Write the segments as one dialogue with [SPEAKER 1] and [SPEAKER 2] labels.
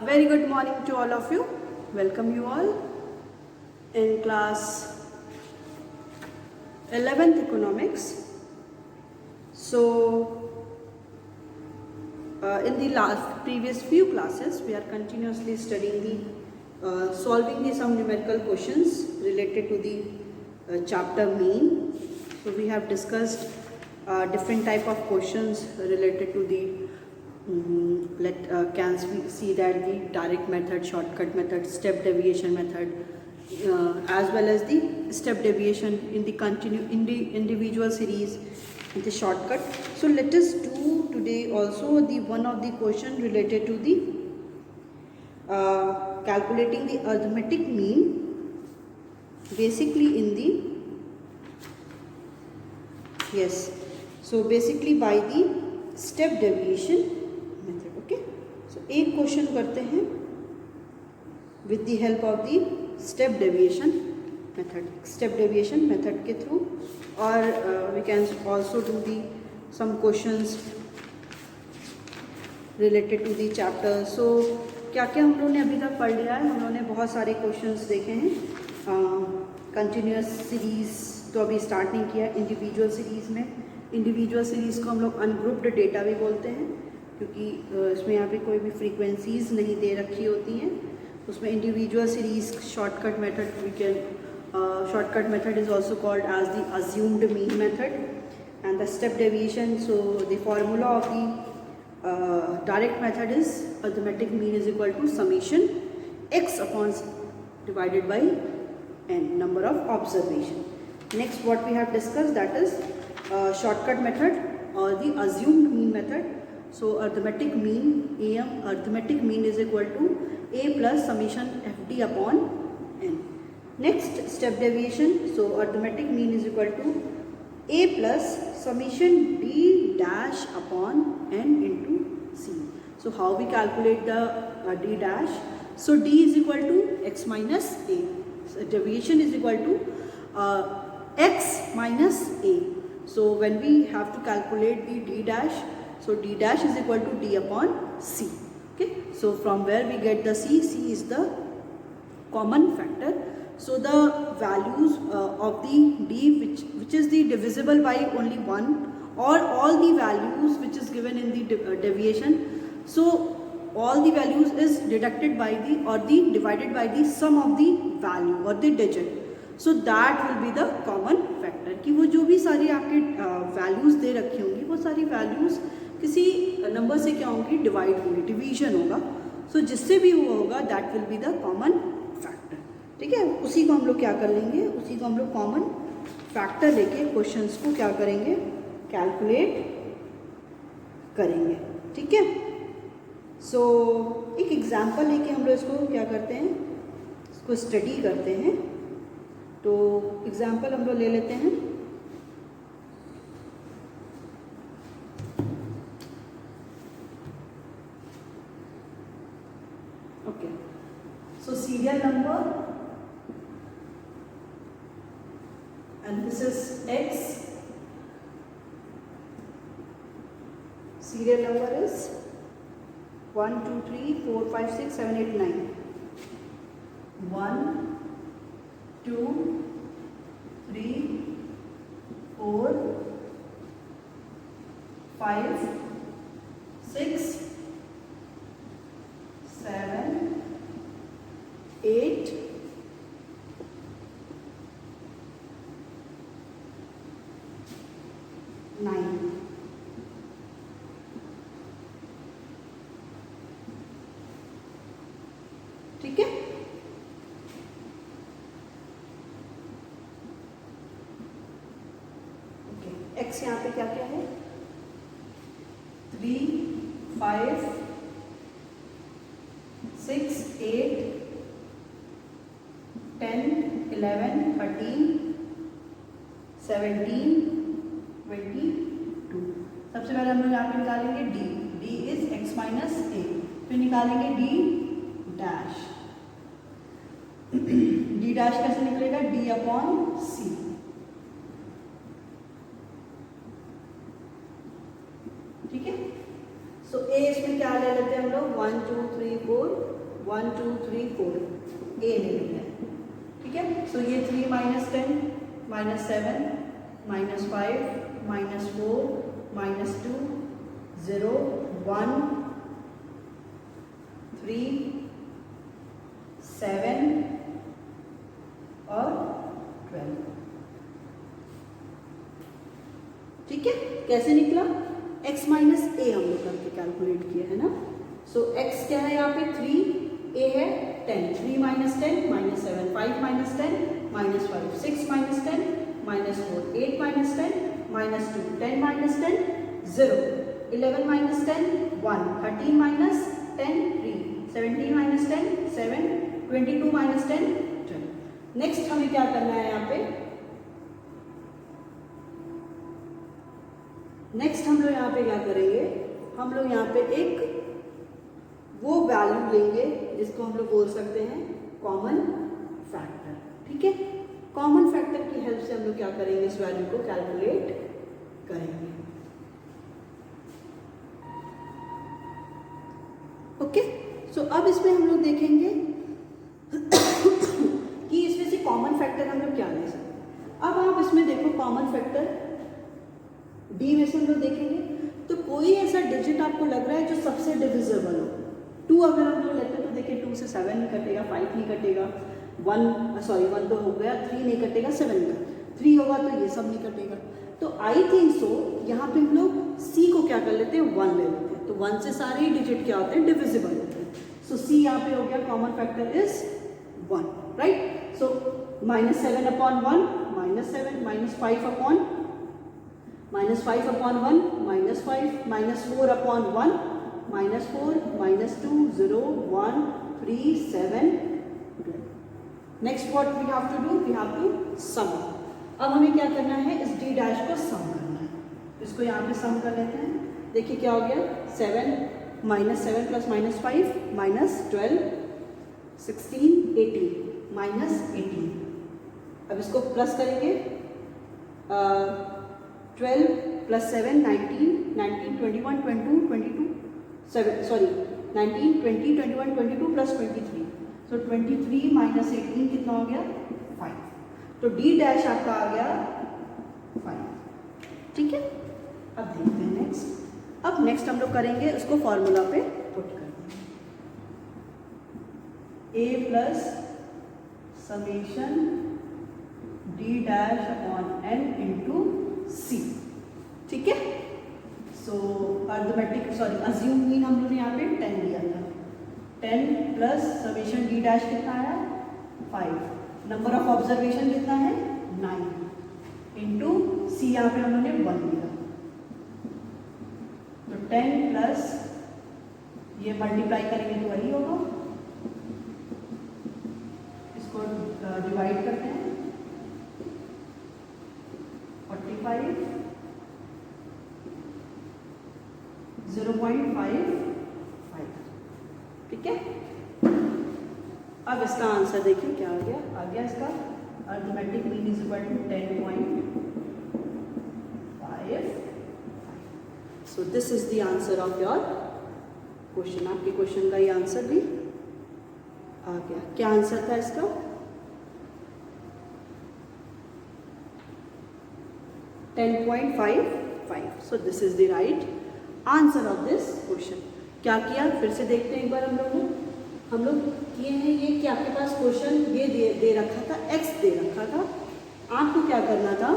[SPEAKER 1] Very good morning to all of you. Welcome you all in class 11th economics. So in the previous few classes we are continuously studying the solving some numerical questions related to the chapter mean. So we have discussed different type of questions related to the can we see that the direct method, shortcut method, step deviation method, as well as the step deviation in the individual series in the shortcut. So let us do today also the one of the question related to the calculating the arithmetic mean, basically in the so basically by the step deviation method. Okay, so एक question करते हैं with the help of the step deviation method के through, और we can also do the some questions related to the chapter. So क्या क्या हम लोगों ने अभी तक पढ़ लिया है? हम लोगों ने बहुत सारे क्वेश्चंस देखे हैं. कंटिन्यूस सीरीज तो अभी स्टार्ट नहीं किया. इंडिविजुअल सीरीज़ को हम लोग अनग्रुप्ड डेटा भी बोलते हैं, क्योंकि इसमें यहाँ पे कोई भी फ्रीक्वेंसीज नहीं दे रखी होती हैं. उसमें individual series shortcut method is also called as the assumed mean method and the step deviation. So the formula of the direct method is arithmetic mean is equal to summation x upon divided by n number of observation. Next what we have discussed, that is shortcut method or the assumed mean method. So arithmetic mean is equal to a plus summation fd upon n. Next step deviation, so arithmetic mean is equal to a plus summation d dash upon n into c. So how we calculate the d dash? So d is equal to x minus a. So deviation is equal to x minus a. So when we have to calculate the d dash, so d dash is equal to d upon c. Okay, so from where we get the c is the common factor. So the values of the d which is the divisible by only one, or all the values which is given in the deviation, so all the values is deducted by the divided by the sum of the value or the digit. So that will be the common factor. कि वो जो भी सारी आपके values दे रखी होंगी, वो सारी वैल्यूज़ किसी नंबर से क्या होंगी, डिवाइड होंगी, डिवीजन होगा. सो जिससे भी वो होगा that will be the common factor. ठीक है, उसी को हम लोग क्या कर लेंगे, उसी को हम लोग कॉमन फैक्टर लेके क्वेश्चंस को क्या करेंगे, कैलकुलेट करेंगे. ठीक है, सो एक एग्जाम्पल लेके हम लोग इसको क्या करते हैं, इसको स्टडी करते हैं. तो एग्जाम्पल हम लोग ले लेते हैं. Okay, so serial number and this is x. Serial number is 1 2 3 4 5 6 7 8 9. 1 2 3 4 5 6 7 8 9. ठीक है, x यहाँ पे क्या क्या है, 3 5 6 8 10 11 13 17 22. सबसे पहले हम लोग यहाँ पे निकालेंगे d is x minus a. फिर निकालेंगे d डैश. d डैश कैसे निकलेगा, d अपॉन c. ठीक है, सो a इसमें क्या ले ले लेते हैं हम लोग 1 2 3 4, 1 2 3 4 ए ले लेते हैं, ठीक है। सो ये 3 -10 -7 -5 -4 -2 0 1 3 7 और 12, ठीक है। कैसे निकला? x माइनस ए हम लोग करके कैलकुलेट किया है ना। सो x क्या है यहाँ पे 3, a है 10, 3 -10 -7 5 -10 -5 6 -10 -4 8 -10 -2 10 -10 0 11 -10 1 13 -10 3 17 -10 7 22 -10 12। नेक्स्ट हमें क्या करना है यहाँ पे? नेक्स्ट हम लोग यहाँ पे क्या करेंगे? हम लोग यहाँ पे एक वो वैल्यू लेंगे जिसको हम लोग बोल सकते हैं कॉमन फैक्टर, ठीक है। कॉमन फैक्टर की हेल्प से हम लोग क्या करेंगे? इस वैल्यू को कैलकुलेट करेंगे, ओके। सो अब इसमें हम लोग देखेंगे कि इसमें से कॉमन फैक्टर हम लोग क्या ले सकते हैं। अब आप इसमें देखो कॉमन फैक्टर डी में से हम लोग देखेंगे तो कोई ऐसा डिजिट आपको लग रहा है जो सबसे डिविजिबल हो। 2 अगर हम लोग लेते हैं तो देखिए 2 से 7 नहीं कटेगा, 5 नहीं कटेगा, 1 तो हो गया, 3 नहीं कटेगा, 7 का 3 होगा तो ये सब नहीं कटेगा। तो आई थिंक सो यहाँ पे हम लोग सी को क्या कर लेते हैं? 1 ले लेते हैं। तो 1 से सारे ही डिजिट क्या होते हैं? डिविजिबल होते हैं। सो सी यहाँ पे हो गया common factor is 1, right. So -7 upon 1 -7 -5 upon -1 -5 -4 upon 1 -4 -2 0 1 3 7 12। Next what we have to do? We have to sum. अब हमें क्या करना है? इस डी डैश को सम करना है। इसको यहाँ पे सम कर लेते हैं। देखिए क्या हो गया? 7 -7 + -5 -12 16 18 -18। अब इसको प्लस करेंगे 12 + 7 19 19 21 22 22 7 सॉरी 19 20 21 22 + 23। सो 23 - 18 कितना हो गया? 5। तो डी डैश आपका आ गया 5, ठीक है। अब देखते हैं नेक्स्ट। अब नेक्स्ट हम लोग करेंगे उसको फॉर्मूला पे पुट करेंगे a + summation D dash upon n into C, ठीक है। सो अर्थमेटिक अज्यूम मीन हम लोग ने यहाँ पे 10 दिया था। 10 + समेशन डी डैश कितना आया? 5। नंबर ऑफ ऑब्जर्वेशन कितना है? 9 इंटू सी यहाँ पे हम लोग ने 1 दिया। तो 10 प्लस ये मल्टीप्लाई करेंगे तो वही होगा। इसको डिवाइड करते हैं 45 0.55, ठीक है। अब इसका आंसर देखिए क्या आ गया? आ गया इसका arithmetic mean is equal to 10.55। So this is the answer of your question. आपके क्वेश्चन का ये आंसर भी आ गया। क्या आंसर था इसका? 10.55। So this is the right answer of this question. क्या किया? फिर से देखते हैं एक बार। हम लोग किए हैं ये कि आपके पास क्वेश्चन ये दे रखा था, x दे रखा था। आपको क्या करना था?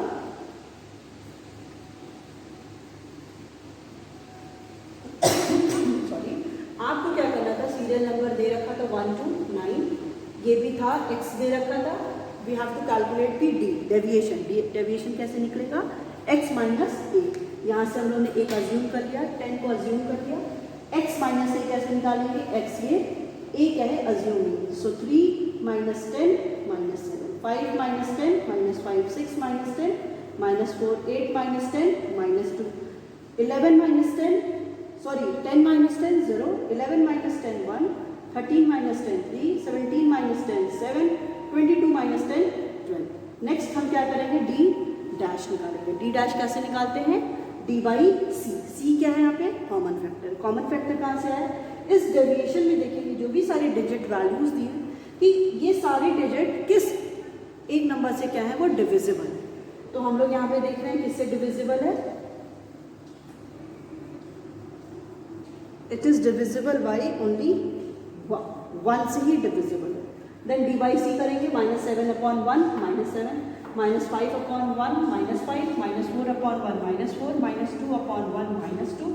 [SPEAKER 1] सॉरी, आपको क्या करना था? सीरियल नंबर दे रखा था 1 to 9, ये भी था, x दे रखा था। We have to calculate the D deviation. Deviation कैसे निकलेगा? x - a। यहाँ से हम लोगों ने एक अज्यूम कर लिया, 10 को अज्यूम कर लिया। x - a कैसे निकालेंगे? x ये a क्या है? अज्यूमिंग। सो 3 - 10 - 7 5 - 10 -5 6 - 10 -4 8 - 10 -2 11 - 10 सॉरी 10 - 10 0 11 - 10 1 13 - 10 3 17 - 10 7 22 - 10 12। नेक्स्ट हम क्या करेंगे? डी डैश निकालेंगे। डी डैश कैसे निकालते हैं? डी बाई सी। सी क्या है यहाँ पे? Common factor. कॉमन फैक्टर कहाँ से आया? इस डेविएशन में देखेंगे जो भी सारे डिजिट वैल्यूज दिए कि ये सारे डिजिट किस एक नंबर से क्या है वो डिविजिबल है। तो हम लोग यहाँ पे देख रहे हैं किससे डिविजिबल है? It is divisible by only 1 से ही डिविजिबल है। देन डी बाई सी करेंगे, -7 अपॉन 1 -7, -5 अपॉन 1 -5, -4 अपॉन 1 -4, -2 अपॉन 1 -2,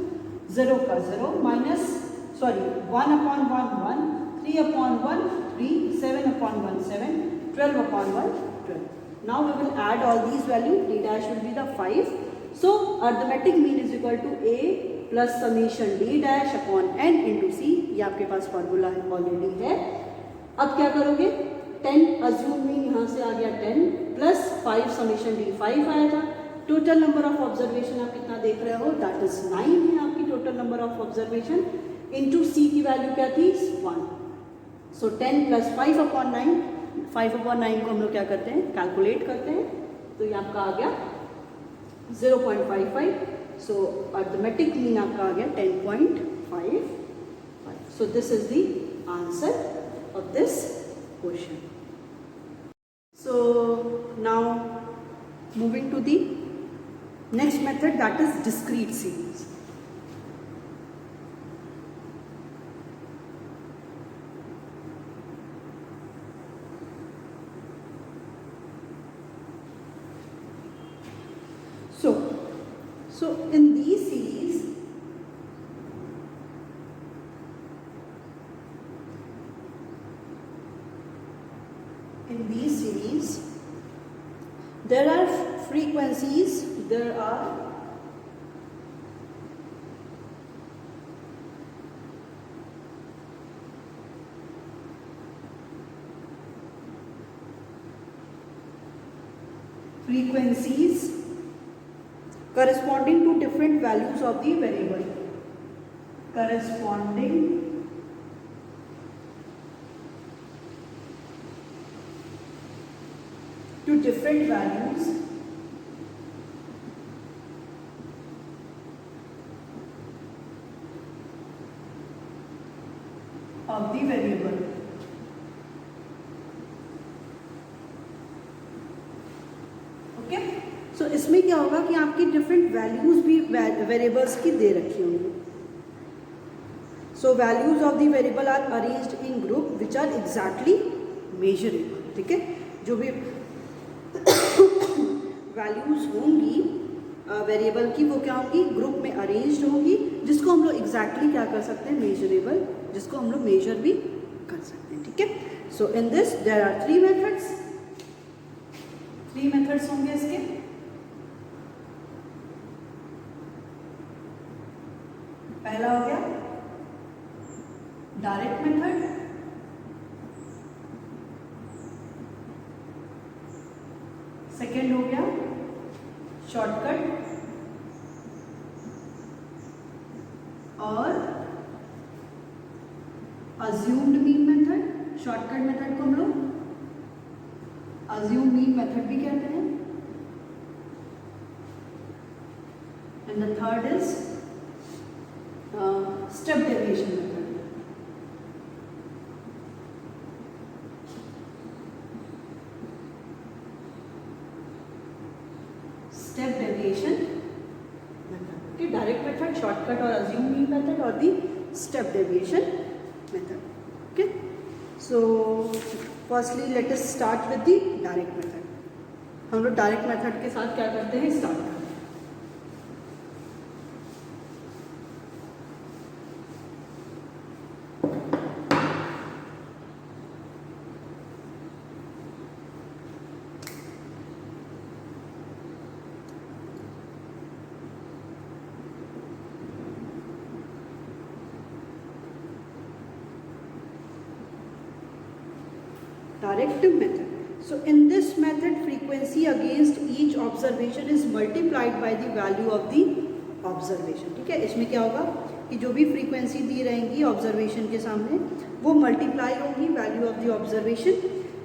[SPEAKER 1] 0 का 0, 1 upon 1 1, 3 upon 1 3, 7 upon 1 7, 12 upon 1 12. Now we will add all these values. D dash will be the 5. So arithmetic mean is equal to A plus summation D dash upon n into C. ये आपके पास formula है already है। अब क्या करोगे? 10 assume mean यहाँ से आ गया 10 प्लस 5 समेशन D 5 आया था। टोटल नंबर ऑफ ऑब्जर्वेशन आप कितना देख रहे हो? दैट इज 9 है आपकी total number of observation. Into C की वैल्यू क्या थी? 1। सो 10 प्लस 5 अपॉन 9, 5 अपॉन 9 को हम लोग क्या करते हैं? कैलकुलेट करते हैं। तो ये आपका आ गया 0.55। सो अर्थमेटिक मीन आपका आ गया 10.55। So this is the answer of this question. So now moving to the next method, that is discrete series. So in these series, there are frequencies, there are frequencies corresponding to different values of the variable, corresponding to different values of the variable। Okay, so इसमें क्या होगा कि आपकी different values भी variables की दे रखी होंगी। So values of the variable are arranged in group which are exactly measurable. ठीक है, जो भी वैल्यूज होंगी वेरिएबल की वो क्या होंगी? ग्रुप में अरेंज्ड होंगी, जिसको हम लोग एग्जैक्टली क्या कर सकते हैं? मेजरेबल, जिसको हम लोग मेजर भी कर सकते हैं। ठीक है, so in this there are 3 methods. 3 methods होंगे इसके। पहला हो गया डायरेक्ट मेथड, सेकेंड हो गया शॉर्टकट, और assumed mean method. Shortcut method को हम लोग अज्यूम मीन मेथड भी कहते हैं। And the third is step deviation method. Step deviation method के डायरेक्ट मेथड, शॉर्टकट और अज्यूम मीन मेथड, और दी step deviation method. Okay, so firstly let us start with the direct method. हम लोग direct method के साथ क्या करते हैं? स्टार्ट करते हैं। Directive method. So in this method, frequency against each observation is multiplied by the value of the observation। ठीक है, इसमें क्या होगा कि जो भी फ्रीक्वेंसी दी रहेंगी ऑब्जर्वेशन के सामने वो मल्टीप्लाई होगी value of the observation.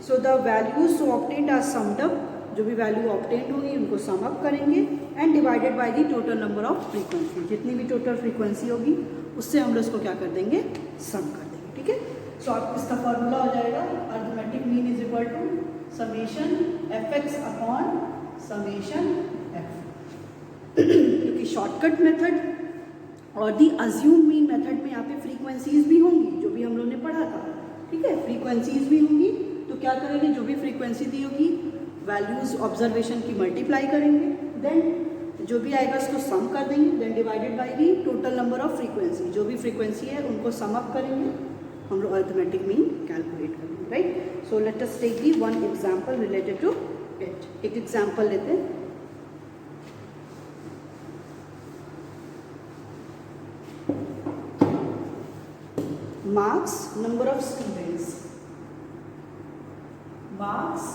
[SPEAKER 1] So the values so obtained are summed up जो भी वैल्यू ऑब्टेन होगी उनको सम अप करेंगे and divided by the total number of frequency, जितनी भी टोटल फ्रीक्वेंसी होगी उससे हम लोग इसको क्या कर देंगे, सम कर देंगे। ठीक है, सो आप इसका फॉर्मूला हो जाएगा arithmetic mean is equal to summation F X upon summation F. क्योंकि शॉर्टकट मेथड और दी अज्यूम मीन मेथड में यहाँ पे फ्रीक्वेंसीज भी होंगी, जो भी हम लोग ने पढ़ा था। ठीक है, फ्रीक्वेंसीज भी होंगी, तो क्या करेंगे, जो भी फ्रीक्वेंसी दी होगी वैल्यूज ऑब्जर्वेशन की मल्टीप्लाई करेंगे, देन जो भी आएगा उसको सम कर देंगे, then divided by the total number of frequency, जो भी फ्रीक्वेंसी है उनको सम अप करेंगे, हम लोग अरिथमेटिक मीन कैलकुलेट करेंगे। Right, so let us take the one example related to it. एक एग्जांपल लेते हैं। Marks, number of students. Marks,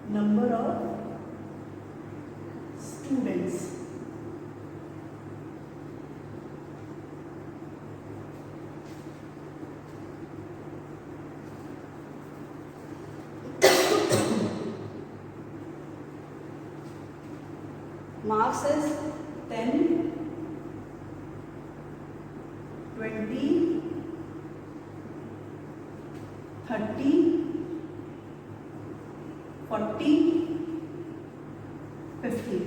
[SPEAKER 1] number of students. Marks is 10, 20, 30, 40, 50.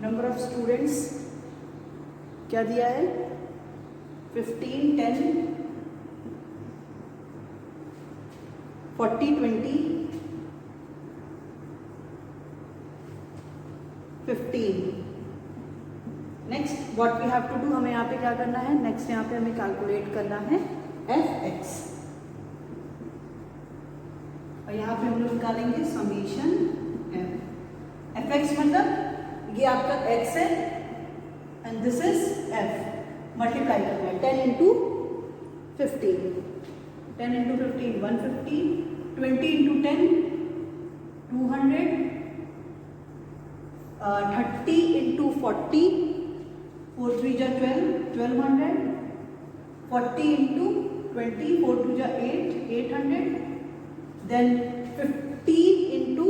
[SPEAKER 1] Number of students क्या दिया है, 15, 10, 40, 20, 15. Next what we have to do, हमें यहाँ पे क्या करना है, नेक्स्ट यहाँ पे हमें कैलकुलेट करना है एफ एक्स, और यहाँ पे हम लोग निकालेंगे समेशन एफ। एफ एक्स मतलब ये आपका x है and this is f, multiply करना है 10 इंटू 15, 10 इंटू 15 150, 20 इंटू 10 200, 30 इंटू 40 4 3 जा 1200, 40 इंटू 20 4 2 जा 800, देन 15 इंटू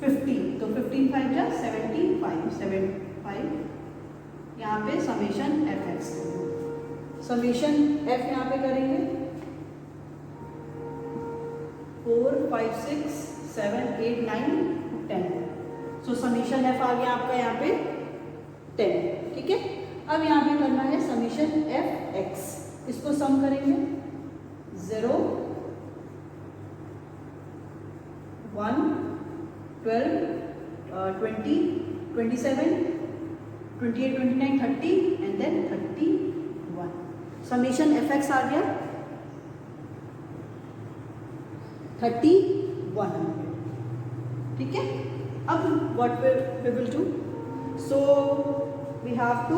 [SPEAKER 1] 50, तो 15 5 जा 75, यहाँ पे समेशन एफ एक्स करेंगे, समेशन एफ यहाँ पे करेंगे 4 5 6 7 8 9 10, सो समेशन एफ आ गया आपका यहाँ पे 10। ठीक है, अब यहाँ पे करना है समेशन एफ एक्स, इसको सम करेंगे 0 1 12 20 27 28 29 30 and then 31, summation F X आ गया 3100। ठीक है, अब what we will do, so we have to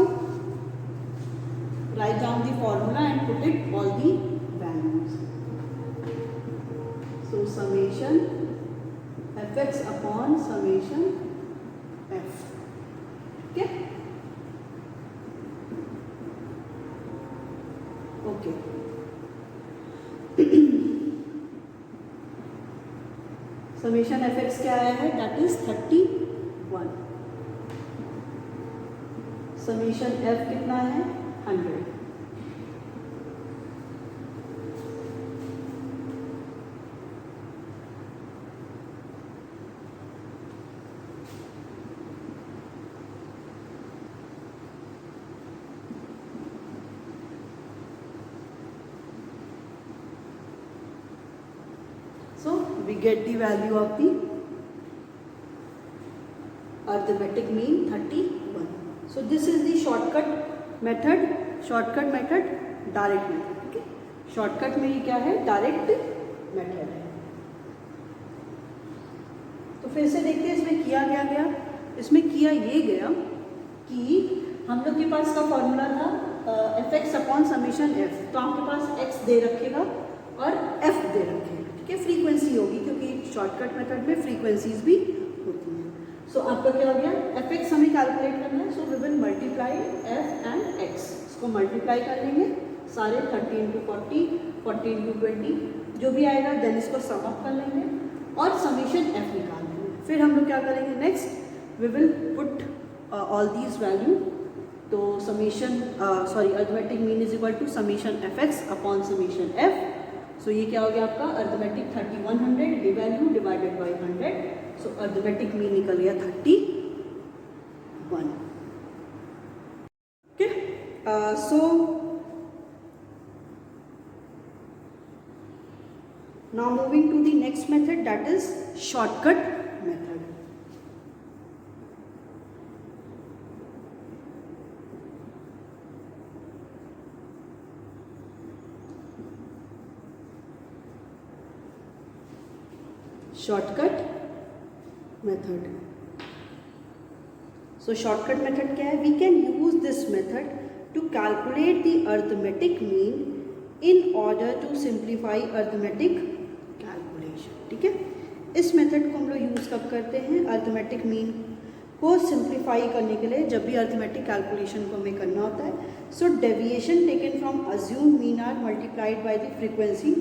[SPEAKER 1] write down the formula and put it all the values, so summation F X upon summation F. ठीक है, okay, summation F x क्या आया है, दैट इज 31, समेशन एफ कितना है 100। So we get the value of the arithmetic mean 31. So this is the shortcut method, direct method. ठीक है, shortcut में ये क्या है, डायरेक्ट मेथड है। तो फिर से देखते हैं इसमें किया क्या गया। इसमें किया ये गया कि हम लोग के पास का फॉर्मूला था F X upon summation F, तो आपके पास एक्स दे रखेगा और एफ दे रखेगा। ठीक है, फ्रीक्वेंसी होगी क्योंकि शॉर्टकट मेथड में फ्रीक्वेंसीज भी होती हैं। सो आपका क्या हो गया, एफ एक्स हमें कैलकुलेट करना है, so we will multiply F and X, इसको मल्टीप्लाई कर लेंगे सारे 30 इंटू 40, 40 इंटू 20 जो भी आएगा, देन इसको सम अप कर लेंगे और समीशन एफ निकाल लेंगे। फिर हम लोग क्या करेंगे next, we will put all these value, तो summation arithmetic mean is equal to summation F X upon summation F. So ये क्या हो गया आपका अर्थमेटिक 3100, ये value divided by 100, so arithmetic mean निकल गया 31। Okay, so now moving to the next method, that is shortcut method. Shortcut method. So shortcut method क्या है? We can use this method to calculate the arithmetic mean in order to simplify arithmetic calculation. ठीक है, इस method को हम लोग use कब करते हैं, अर्थमेटिक मीन को सिंप्लीफाई करने के लिए, जब भी अर्थमेटिक कैलकुलेशन को हमें करना होता है। So deviation taken from assumed mean are multiplied by the frequency,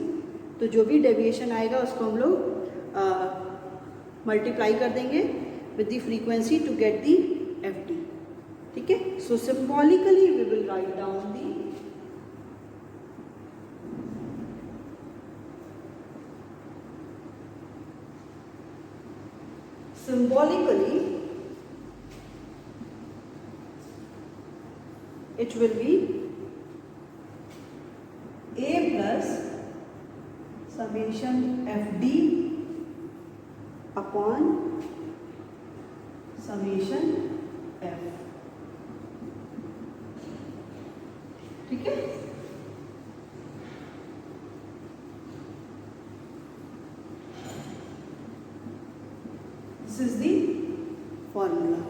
[SPEAKER 1] तो जो भी डेविएशन आएगा उसको हम लोग मल्टीप्लाई कर देंगे with the frequency to get the F D. ठीक है, so symbolically we will write down the symbolically it will be a plus summation fd upon summation f। ठीक है, दिस इज दी फॉर्मूला।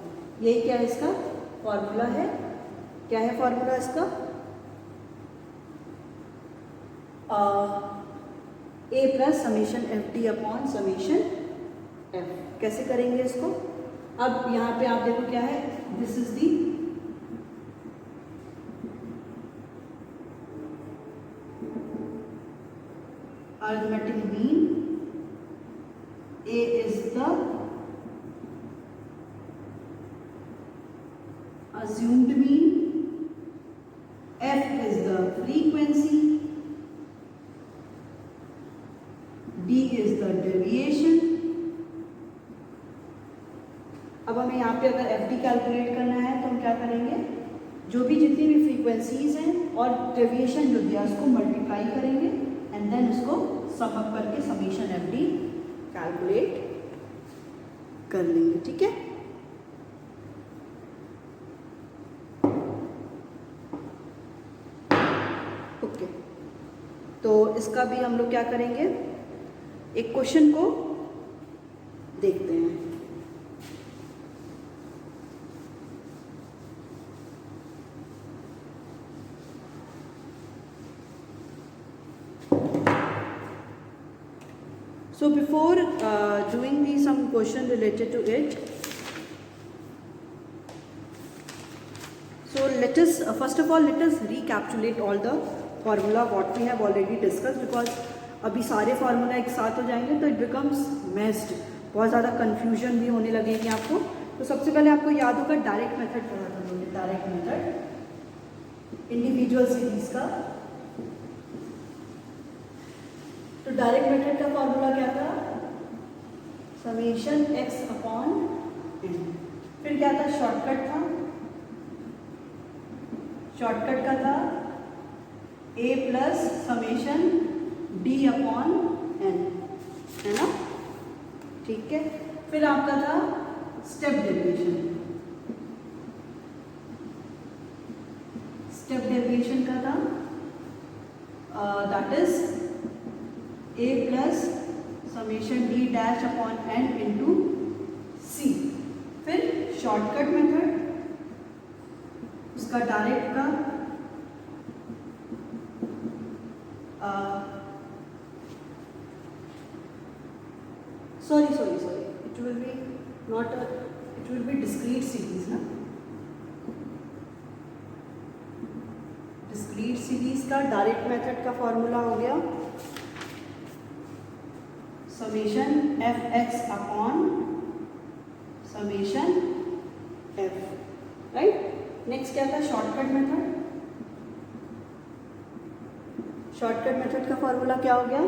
[SPEAKER 1] यही क्या है, इसका फॉर्मूला है। क्या है फॉर्मूला इसका, A plus summation F D upon summation F. कैसे करेंगे इसको, अब यहाँ पे आप देखो क्या है, this is the arithmetic mean, A is the assumed mean, F is the frequency, D is the deviation। अब हमें यहाँ पे अगर एफ डी कैलकुलेट करना है तो हम क्या करेंगे, जो भी जितनी भी फ्रीक्वेंसीज हैं और डेविएशन जो दिया उसको मल्टीप्लाई करेंगे एंड देन उसको सम अप करके समीशन एफ डी कैलकुलेट कर लेंगे। ठीक है, ओके, तो इसका भी हम लोग क्या करेंगे, एक क्वेश्चन को देखते हैं। So before doing some question related to it, so let us first of all let us recapitulate all the formula what we have already discussed, because अभी सारे फार्मूला एक साथ हो जाएंगे तो इट बिकम्स मेस्ड, बहुत ज़्यादा कन्फ्यूजन भी होने लगेगी आपको। तो सबसे पहले आपको याद होगा डायरेक्ट मेथड पढ़ा था हमने, डायरेक्ट मेथड इंडिविजुअल सीरीज का। तो डायरेक्ट मेथड का फॉर्मूला क्या था, समेशन एक्स अपॉन एन। फिर क्या था, शॉर्टकट था, शॉर्टकट का था A plus summation D upon N, है ना। ठीक है, फिर आपका था स्टेप डेविएशन, स्टेप डेविएशन का था that is A plus summation D dash upon N into C. फिर शॉर्टकट मेथड, उसका डायरेक्ट का sorry, it will be not a, it will be discrete series ना. डिस्क्रीट सीरीज का direct method का formula हो गया summation F X upon summation F, right. Next क्या था, शॉर्टकट मेथड. शॉर्टकट मेथड का फॉर्मूला क्या हो गया,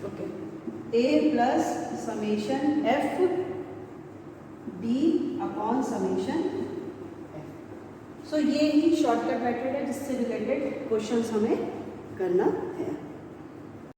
[SPEAKER 1] okay, A plus summation F D upon summation F. So ये ही शॉर्टकट मेथड है जिससे रिलेटेड क्वेश्चंस हमें करना है.